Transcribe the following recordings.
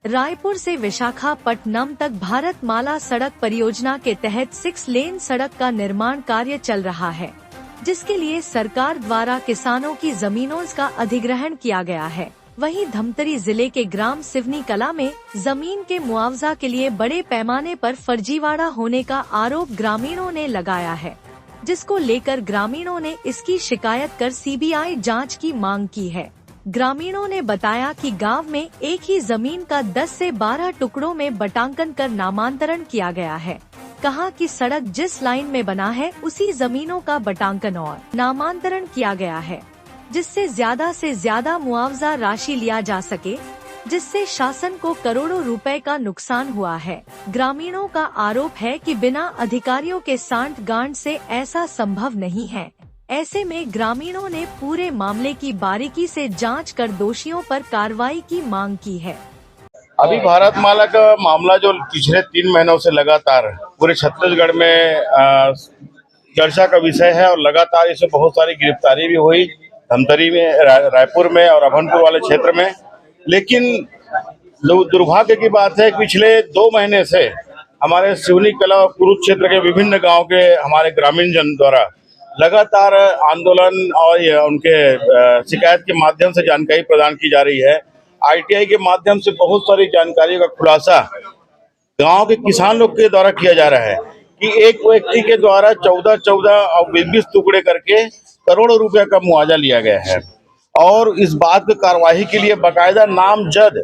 रायपुर से विशाखापट्टनम तक भारत माला सड़क परियोजना के तहत 6 लेन सड़क का निर्माण कार्य चल रहा है, जिसके लिए सरकार द्वारा किसानों की जमीनों का अधिग्रहण किया गया है। वहीं धमतरी जिले के ग्राम सिवनी कला में जमीन के मुआवजा के लिए बड़े पैमाने पर फर्जीवाड़ा होने का आरोप ग्रामीणों ने लगाया है, जिसको लेकर ग्रामीणों ने इसकी शिकायत कर सीबीआई जांच की मांग की है। ग्रामीणों ने बताया कि गांव में एक ही जमीन का 10 से 12 टुकड़ों में बटांकन कर नामांतरण किया गया है। कहा कि सड़क जिस लाइन में बना है उसी जमीनों का बटांकन और नामांतरण किया गया है, जिससे से ज्यादा मुआवजा राशि लिया जा सके, जिससे शासन को करोड़ों रुपए का नुकसान हुआ है। ग्रामीणों का आरोप है कि बिना अधिकारियों के सांठ-गांठ से ऐसा संभव नहीं है। ऐसे में ग्रामीणों ने पूरे मामले की बारीकी से जांच कर दोषियों पर कार्रवाई की मांग की है। अभी भारत माला का मामला जो पिछले 3 महीनों से लगातार पूरे छत्तीसगढ़ में चर्चा का विषय है और लगातार इसमें बहुत सारी गिरफ्तारी भी हुई, धमतरी में, रायपुर में और अभनपुर वाले क्षेत्र में। लेकिन दुर्भाग्य की बात है कि पिछले 2 महीने से हमारे सिवनी कला और कुरुक्षेत्र के विभिन्न गांव के हमारे ग्रामीण जन द्वारा लगातार आंदोलन और उनके शिकायत के माध्यम से जानकारी प्रदान की जा रही है। आईटीआई के माध्यम से बहुत सारी जानकारी का खुलासा गांव के किसान लोग के द्वारा किया जा रहा है कि एक व्यक्ति के द्वारा 14 और 20 टुकड़े करके करोड़ों रुपए का मुआवजा लिया गया है। और इस बात की कार्यवाही के लिए बाकायदा नामजद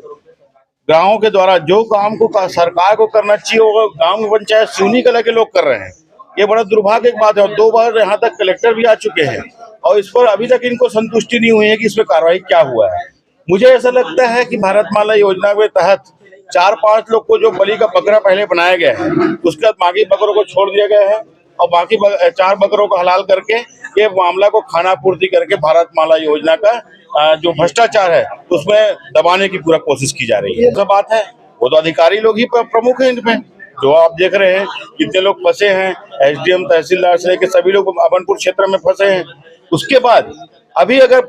गाँव के द्वारा जो काम को सरकार को करना चाहिए वो गाँव पंचायत सिवनी कला के लोग कर रहे हैं। ये बड़ा दुर्भाग्य की बात है। और 2 बार यहाँ तक कलेक्टर भी आ चुके हैं और इस पर अभी तक इनको संतुष्टि नहीं हुई है कि इसमें कार्रवाई क्या हुआ है। मुझे ऐसा लगता है कि भारत माला योजना के तहत 4-5 लोग को जो बलि का बकरा पहले बनाया गया है, उसके बाद बाकी बकरों को छोड़ दिया गया है और बाकी 4 बकरों को हलाल करके ये मामला को खाना पूर्ति करके भारत माला योजना का जो भ्रष्टाचार है उसमें दबाने की पूरा कोशिश की जा रही है। सब बात है, वो तो अधिकारी लोग ही प्रमुख हैं इनमें। जो आप देख रहे हैं कितने लोग फंसे हैं, एसडीएम तहसीलदार से लेकर सभी लोग अभनपुर क्षेत्र में फंसे हैं। उसके बाद अभी अगर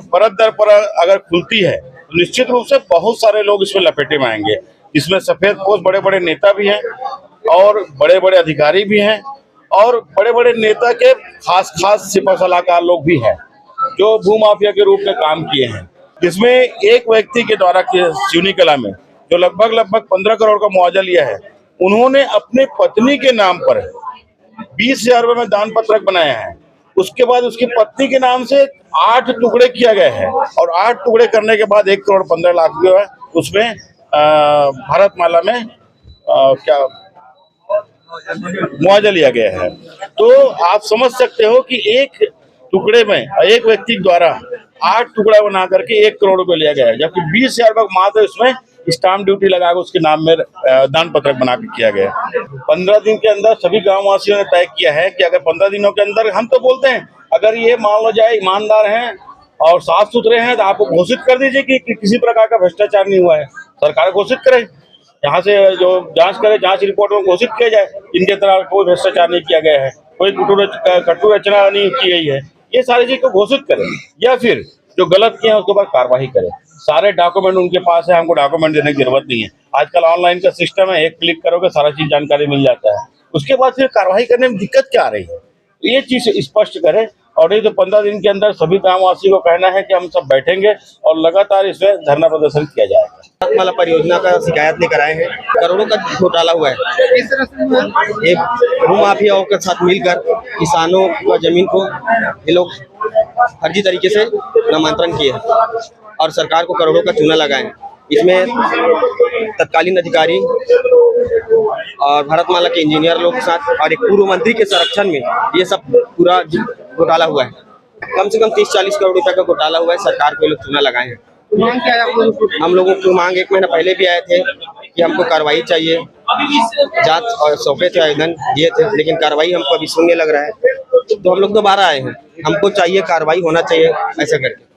परत दर पर अगर खुलती है तो निश्चित रूप से बहुत सारे लोग इसमें लपेटे में आएंगे। इसमें सफेद पोश बड़े बड़े नेता भी हैं और बड़े बड़े अधिकारी भी हैं और बड़े बड़े नेता के खास सिपा सलाहकार लोग भी हैं जो भूमाफिया के रूप में काम किए हैं। जिसमें एक व्यक्ति के द्वारा सिवनी कला में जो लगभग 15 करोड़ का मुआवजा लिया है, उन्होंने अपने पत्नी के नाम पर 20,000 रुपए में दान पत्रक बनाया है। उसके बाद उसकी पत्नी के नाम से 8 टुकड़े किया गया है और 8 टुकड़े करने के बाद 1 करोड़ 15 लाख जो है उसमें भारत माला में क्या मुआवजा लिया गया है। तो आप समझ सकते हो कि एक टुकड़े में एक व्यक्ति द्वारा 8 टुकड़ा बना करके 1 करोड़ रुपए लिया गया है, जबकि 20,000 रुपए मात्र उसमें स्टाम्प ड्यूटी लगा कर उसके नाम में दान पत्रक बना के किया गया। 15 दिन के अंदर सभी गाँव वासियों ने तय किया है कि अगर 15 दिनों के अंदर, हम तो बोलते हैं अगर ये मान लो जाए ईमानदार हैं और साफ सुथरे हैं तो आपको घोषित कर दीजिए कि किसी प्रकार का भ्रष्टाचार नहीं हुआ है। सरकार घोषित करे, यहाँ से जो जांच करे, जांच रिपोर्ट में घोषित किया जाए इनके तरह कोई भ्रष्टाचार नहीं किया गया है, कोई कटु रचना नहीं की गई है। ये सारी चीज को घोषित करें या फिर जो गलत किया है उसके ऊपर कार्रवाई करें। सारे डॉक्यूमेंट उनके पास है, हमको डॉक्यूमेंट देने की जरूरत नहीं है। आजकल ऑनलाइन का सिस्टम है, एक क्लिक करोगे सारा चीज जानकारी मिल जाता है। उसके बाद फिर कार्रवाई करने में दिक्कत क्या आ रही है, ये चीज स्पष्ट करें। और नहीं तो 15 दिन के अंदर सभी गाँववासी को कहना है कि हम सब बैठेंगे और लगातार इसमें धरना प्रदर्शन किया जाएगा। भारत माला परियोजना का शिकायत लेकर आए हैं। करोड़ों का घोटाला हुआ है। एक भूमाफियाओं के साथ मिलकर किसानों का जमीन को ये लोग फर्जी तरीके से नामांतरण किए और सरकार को करोड़ों का चूना लगाए। इसमें तत्कालीन अधिकारी और भारत माला के इंजीनियर लोग के साथ और एक पूर्व मंत्री के संरक्षण में ये सब पूरा घोटाला हुआ है। कम से कम 30-40 करोड़ रुपए का घोटाला हुआ है। सरकार को ये लोग चूना लगाए हैं। हम लोगों की मांग 1 महीना पहले भी आए थे कि हमको कार्रवाई चाहिए, जांच और सौंपे थे, आवेदन दिए थे, लेकिन कार्रवाई हमको अभी शून्य लग रहा है। तो हम लोग दोबारा आए हैं, हमको चाहिए कार्रवाई होना चाहिए ऐसा करके।